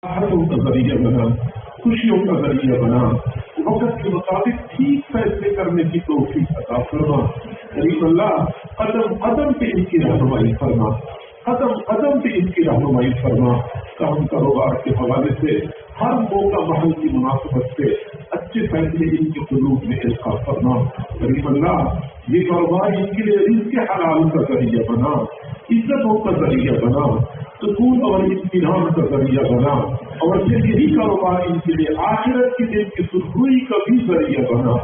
راحتوں کا ذریعہ بنا، خوشیوں کا ذریعہ بنا، وقت کے مطابق ٹھیک فیصلے کرنے کی توفیق عطا فرما۔ کریم اللہ قدم قدم پہ ان کی رہنمائی فرما، قدم قدم پہ ان کی رہنمائی فرما۔ کام کاروبار کے حوالے سے ہر موقع محل کی مناسبت سے اچھے فیصلے ان کے قلوب میں القاء فرما۔ کریم اللہ یہ کاروبار ان کے لیے رزق حلال کا ذریعہ بنا، عزتوں کا ذریعہ بنا، سکون اور اطمینان کا ذریعہ بنا، اور پھر یہی کاروبار ان کے لیے آخرت کے دن کی سرخروئی کا بھی ذریعہ بنا،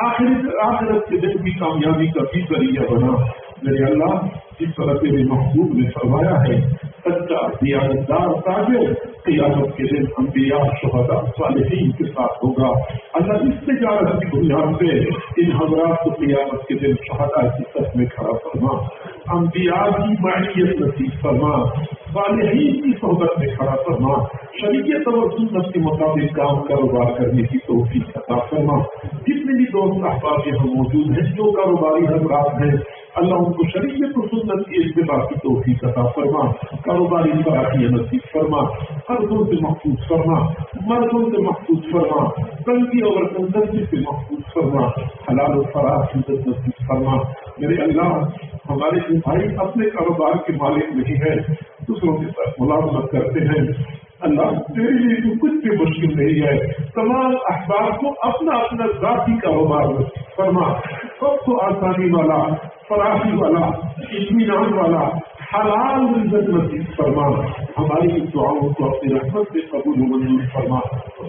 آخرت کے دن کی کامیابی کا بھی ذریعہ بنا۔ میرے اللہ جس طرح تیرے محبوب نے فرمایا ہے سچا دیانتدار تاجر قیامت کے دن انبیاء شہداء صالحین کے ساتھ ہوگا۔ اللہ اس تجارت کی بنیاد پہ ان حضرات کو قیامت کے دن شہداء کی صف میں کھڑا فرما، انبیاء کی معیت نصیب فرما، صالحین کی صحبت میں کھڑا فرما، شریعت اور سنت کے مطابق کام کاروبار کرنے کی توفیق عطا فرما۔ جتنے بھی دوست احباب یہاں موجود ہیں جو کاروباری حضرات ہیں اللہ ان کو شریعت و سنت کی اتباع کی توفیق عطا فرما، کاروباری فراخی نصیب فرما، قرضوں سے محفوظ فرما، مرضوں سے محفوظ فرما، تنگی اور تندرستی سے محفوظ فرما، حلال و فراخ عزت نصیب فرما۔ میرے اللہ ہمارے جو بھائی اپنے کاروبار کے مالک نہیں ہے، دوسروں کے ساتھ ملازمت کرتے ہیں، اللہ تیرے لیے تو کچھ بھی مشکل نہیں ہے، تمام احباب کو اپنا اپنا ذاتی کاروبار نصیب فرما، سب کو آسانی والا، فراخی والا، اطمینان والا، حلال رزق نصیب فرما۔ ہماری اس دعاؤں کو اپنی رحمت سے قبول و منظور فرما۔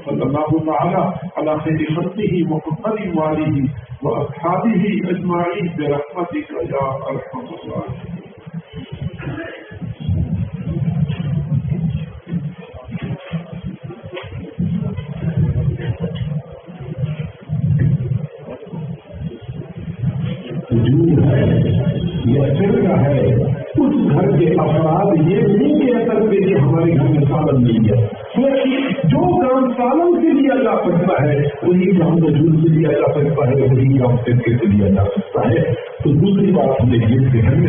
صلی اللہ تعالی علی خیر خلقہ محمد وآلہ واصحابہ اجمعین برحمتک یا ارحم الراحمین۔ وجود ہے یا فرقہ ہے، اس گھر کے افراد یہ نہیں کہہ سکتے کہ ہمارے گھر میں سالن نہیں ہے، کیونکہ جو کام سالن سے لیا جا سکتا ہے وہی کام وجود سے لیا جا سکتا ہے، وہی کام فرقے سے لیا جا سکتا ہے۔ تو دوسری بات ہمیں یہ ذہن میں